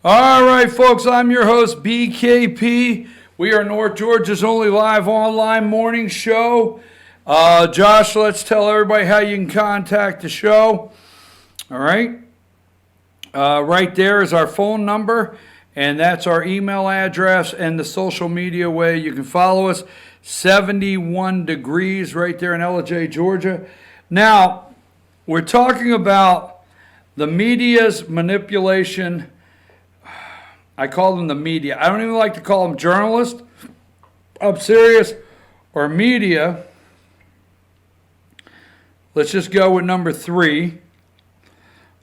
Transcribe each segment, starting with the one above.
All right, folks, I'm your host, BKP. We are North Georgia's only live online morning show. Josh, let's tell everybody how you can contact the show. All right. Right there is our phone number, and that's our email address and the social media way you can follow us. 71 degrees right there in LJ, Georgia. Now, we're talking about the media's manipulation. I call them the media. I don't even like to call them journalists. I'm serious. Or media. Let's just go with number 3.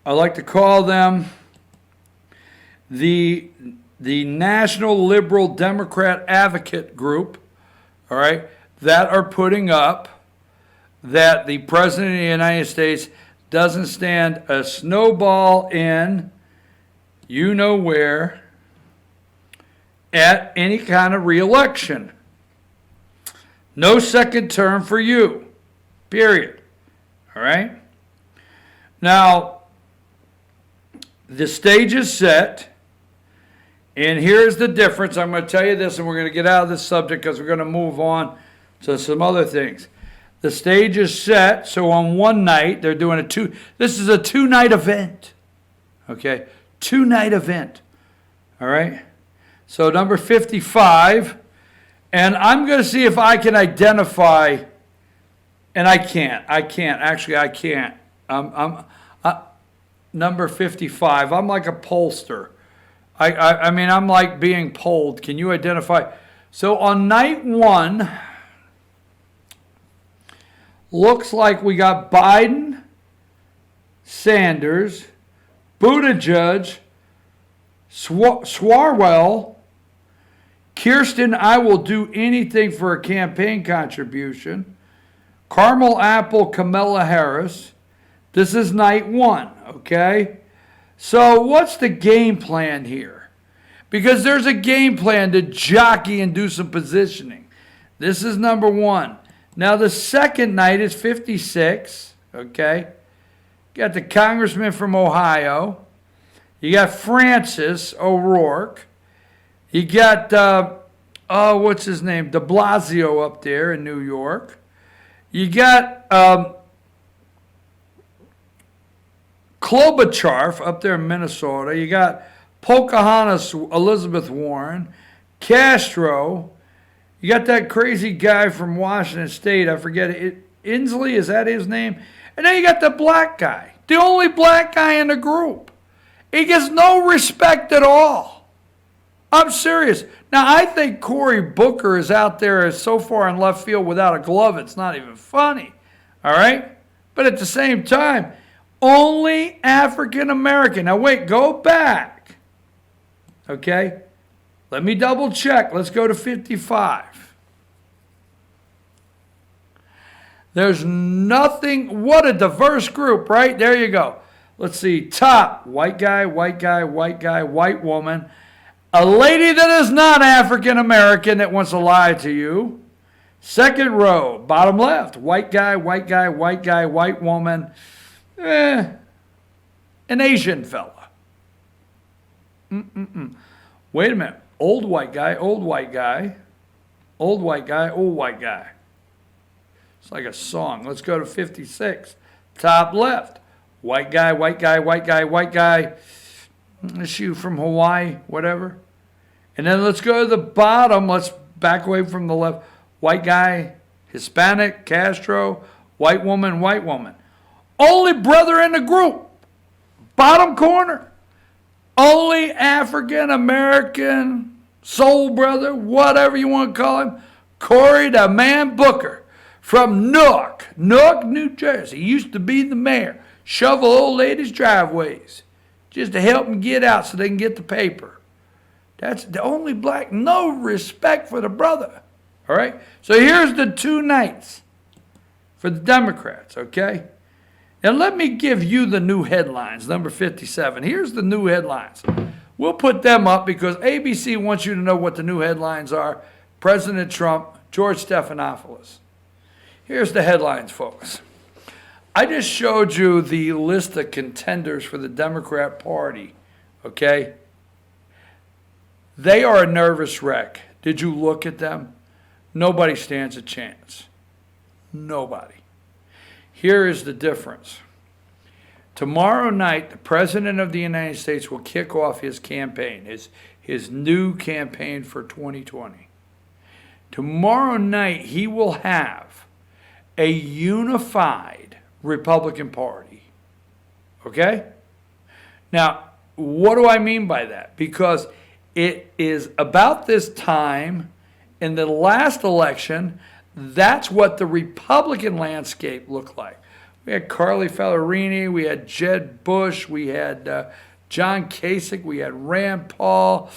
I like to call them the National Liberal Democrat Advocate Group, all right, that are putting up that the President of the United States doesn't stand a snowball in you know where at any kind of re-election. No second term for you, period. All right? Now, the stage is set, and here's the difference. I'm going to tell you this, and we're going to get out of this subject because we're going to move on to some other things. The stage is set, so on one night, they're doing this is a 2-night event. Okay? 2-night event. All right? So number 55, and I'm going to see if I can identify, and I can't. Actually, I can't. Number 55, I'm like a pollster. I mean, I'm like being polled. Can you identify? So on night 1, looks like we got Biden, Sanders, Buttigieg, Swarwell, Kirsten, I will do anything for a campaign contribution, Carmel Apple, Kamala Harris. This is night 1, okay? So what's the game plan here? Because there's a game plan to jockey and do some positioning. This is number 1. Now the second night is 56, okay? Got the congressman from Ohio. You got Francis O'Rourke. You got, what's his name? De Blasio up there in New York. You got Klobuchar up there in Minnesota. You got Pocahontas, Elizabeth Warren, Castro. You got that crazy guy from Washington State. I forget it. Inslee, is that his name? And then you got the black guy. The only black guy in the group. He gets no respect at all. I'm serious. Now, I think Cory Booker is out there so far in left field without a glove, it's not even funny. All right? But at the same time, only African American. Now, wait, go back. Okay? Let me double check. Let's go to 55. There's nothing. What a diverse group, right? There you go. Let's see. Top, white guy, white guy, white guy, white woman. A lady that is not African American that wants to lie to you. Second row, bottom left, white guy, white guy, white guy, white woman. An Asian fella. Wait a minute. Old white guy, old white guy. Old white guy, old white guy. It's like a song. Let's go to 56. Top left. White guy, white guy, white guy, white guy. Issue from Hawaii, whatever. And then let's go to the bottom. Let's back away from the left. White guy, Hispanic, Castro, white woman, white woman. Only brother in the group. Bottom corner. Only African American, soul brother, whatever you want to call him. Cory the Man Booker from Newark, New Jersey. He used to be the mayor. Shovel old ladies' driveways just to help them get out so they can get the paper. That's the only black, no respect for the brother. All right? So here's the 2 nights for the Democrats, okay? And let me give you the new headlines, number 57. Here's the new headlines. We'll put them up because ABC wants you to know what the new headlines are. President Trump, George Stephanopoulos. Here's the headlines, folks. I just showed you the list of contenders for the Democrat Party, okay? They are a nervous wreck. Did you look at them? Nobody stands a chance. Nobody. Here is the difference. Tomorrow night, the President of the United States will kick off his campaign, his new campaign for 2020. Tomorrow night, he will have a unified Republican Party. Okay? Now, what do I mean by that? Because it is about this time in the last election, that's what the Republican landscape looked like. We had Carly Fiorina, we had Jeb Bush, we had John Kasich, we had Rand Paul,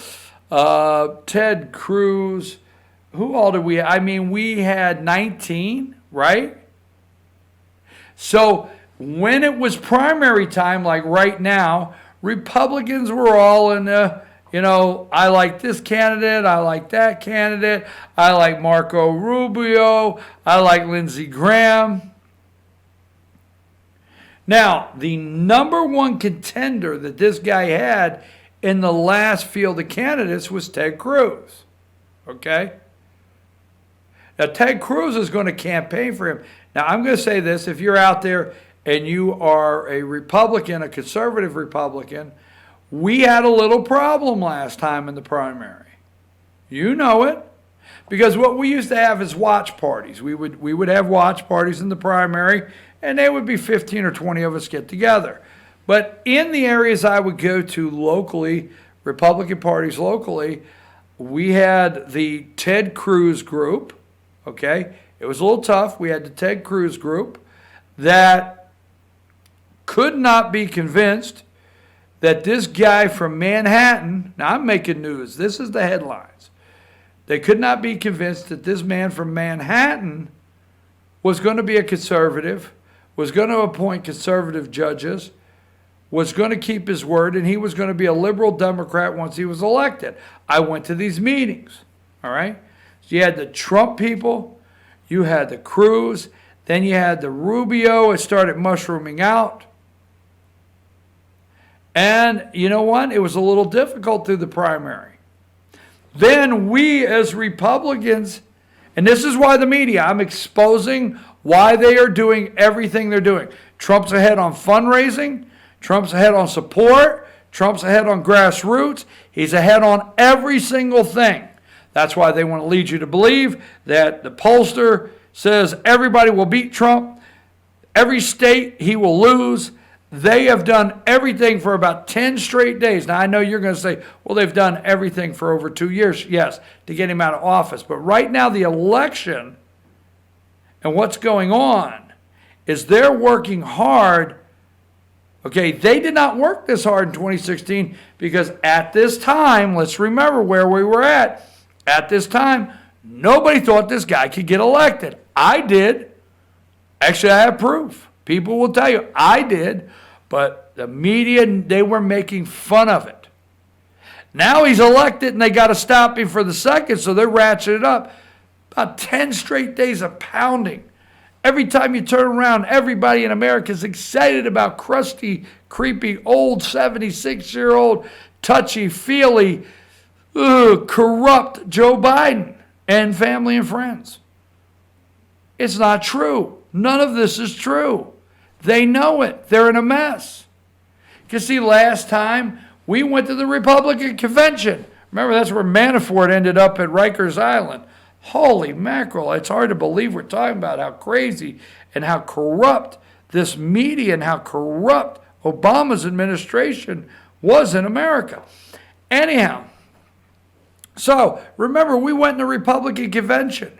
Ted Cruz. Who all did we have? I mean, we had 19, right? So when it was primary time, like right now, Republicans were all in the, I like this candidate, I like that candidate, I like Marco Rubio, I like Lindsey Graham. Now, the number one contender that this guy had in the last field of candidates was Ted Cruz. Okay? Now, Ted Cruz is going to campaign for him. Now, I'm going to say this. If you're out there and you are a Republican, a conservative Republican, we had a little problem last time in the primary. You know it. Because what we used to have is watch parties. We would have watch parties in the primary, and they would be 15 or 20 of us get together. But in the areas I would go to locally, Republican parties locally, we had the Ted Cruz group, okay? It was a little tough. We had the Ted Cruz group that could not be convinced that this guy from Manhattan, now I'm making news, this is the headlines. They could not be convinced that this man from Manhattan was going to be a conservative, was going to appoint conservative judges, was going to keep his word, and he was going to be a liberal Democrat once he was elected. I went to these meetings, all right? So you had the Trump people, you had the Cruz, then you had the Rubio. It started mushrooming out. And you know what? It was a little difficult through the primary. Then we as Republicans, and this is why the media, I'm exposing why they are doing everything they're doing. Trump's ahead on fundraising. Trump's ahead on support. Trump's ahead on grassroots. He's ahead on every single thing. That's why they want to lead you to believe that the pollster says everybody will beat Trump. Every state he will lose. They have done everything for about 10 straight days. Now, I know you're going to say, well, they've done everything for over 2 years. Yes, to get him out of office. But right now, the election and what's going on is they're working hard. Okay, they did not work this hard in 2016 because at this time, let's remember where we were at. At this time, nobody thought this guy could get elected. I did. Actually, I have proof. People will tell you, I did. But the media, they were making fun of it. Now he's elected and they got to stop him for the second, so they're ratcheting it up. About 10 straight days of pounding. Every time you turn around, everybody in America is excited about crusty, creepy, old 76-year-old, touchy-feely, corrupt Joe Biden and family and friends. It's not true. None of this is true. They know it. They're in a mess. You see, last time we went to the Republican convention. Remember, that's where Manafort ended up at Rikers Island. Holy mackerel. It's hard to believe we're talking about how crazy and how corrupt this media and how corrupt Obama's administration was in America. Anyhow, so remember, we went to the Republican convention.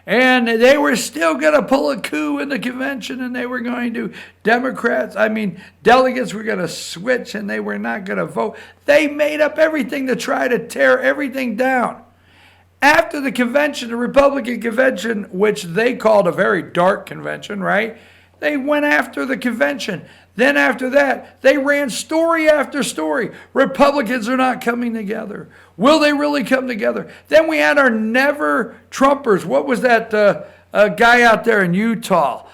And they were still going to pull a coup in the convention, and they were going to, delegates were going to switch, and they were not going to vote. They made up everything to try to tear everything down. After the convention, the Republican convention, which they called a very dark convention, right? They went after the convention. Then after that, they ran story after story. Republicans are not coming together. Will they really come together? Then we had our never Trumpers. What was that guy out there in Utah?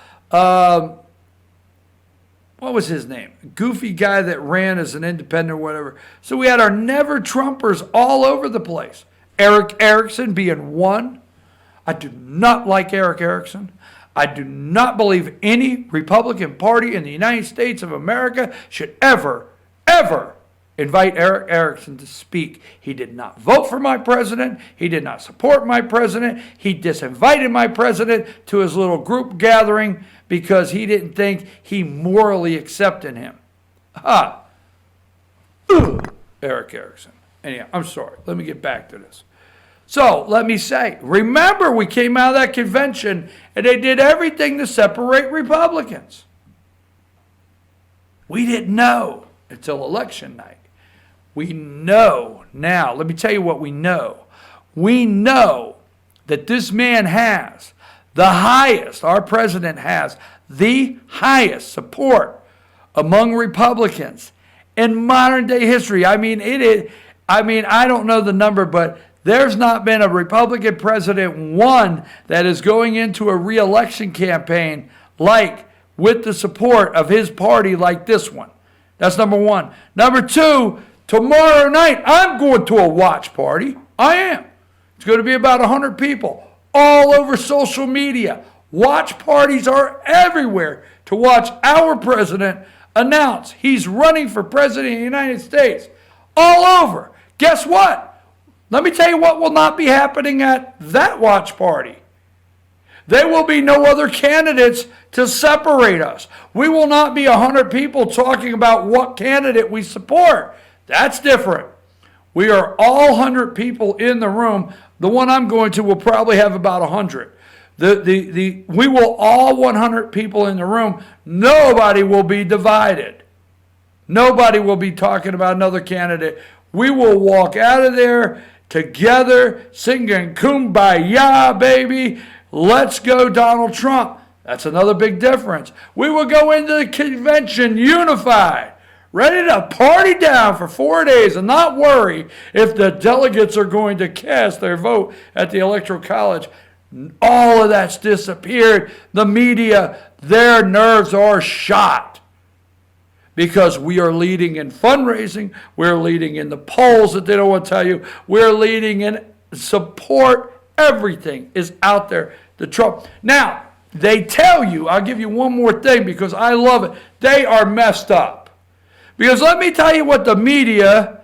what was his name? Goofy guy that ran as an independent or whatever. So we had our never Trumpers all over the place. Eric Erickson being one. I do not like Eric Erickson. I do not believe any Republican Party in the United States of America should ever invite Eric Erickson to speak. He did not vote for my president. He did not support my president. He disinvited my president to his little group gathering because he didn't think he morally accepted him. Eric Erickson. Anyhow, I'm sorry. Let me get back to this. So let me say, remember we came out of that convention and they did everything to separate Republicans. We didn't know until election night. We know now. Let me tell you what we know. We know that this man has the highest, our president has the highest support among Republicans in modern day history. I mean, I don't know the number, but there's not been a Republican president, one, that is going into a re-election campaign like with the support of his party like this one. That's number one. Number two, tomorrow night, I'm going to a watch party. I am. It's going to be about 100 people all over social media. Watch parties are everywhere to watch our president announce he's running for president of the United States. All over. Guess what? Let me tell you what will not be happening at that watch party. There will be no other candidates to separate us. We will not be 100 people talking about what candidate we support. That's different. We are all 100 people in the room. The one I'm going to will probably have about 100. We will all 100 people in the room. Nobody will be divided. Nobody will be talking about another candidate. We will walk out of there together singing Kumbaya, baby. Let's go, Donald Trump. That's another big difference. We will go into the convention unified, ready to party down for 4 days and not worry if the delegates are going to cast their vote at the Electoral College. All of that's disappeared. The media, their nerves are shot because we are leading in fundraising. We're leading in the polls that they don't want to tell you. We're leading in support. Everything is out there. The Trump. Now, they tell you, I'll give you one more thing because I love it. They are messed up. Because let me tell you what the media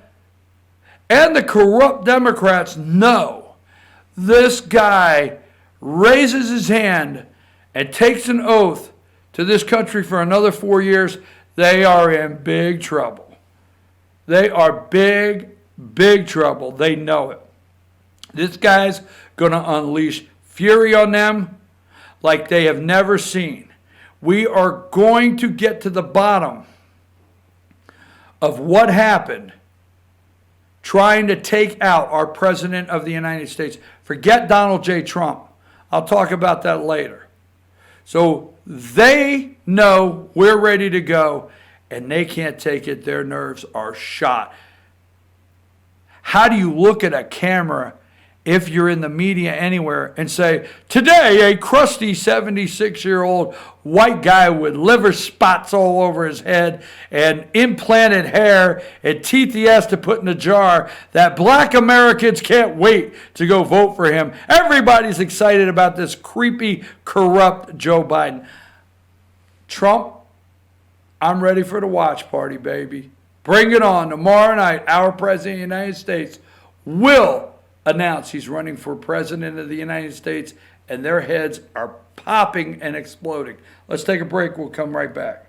and the corrupt Democrats know. This guy raises his hand and takes an oath to this country for another 4 years. They are in big trouble. They are big, big trouble. They know it. This guy's going to unleash fury on them like they have never seen. We are going to get to the bottom of what happened trying to take out our President of the United States. Forget Donald J. Trump. I'll talk about that later. So they know we're ready to go, and they can't take it. Their nerves are shot. How do you look at a camera if you're in the media anywhere and say, today a crusty 76-year-old white guy with liver spots all over his head and implanted hair and teeth he has to put in a jar, that black Americans can't wait to go vote for him. Everybody's excited about this creepy, corrupt Joe Biden. Trump, I'm ready for the watch party, baby. Bring it on. Tomorrow night, our president of the United States will announce he's running for president of the United States, and their heads are popping and exploding. Let's take a break. We'll come right back.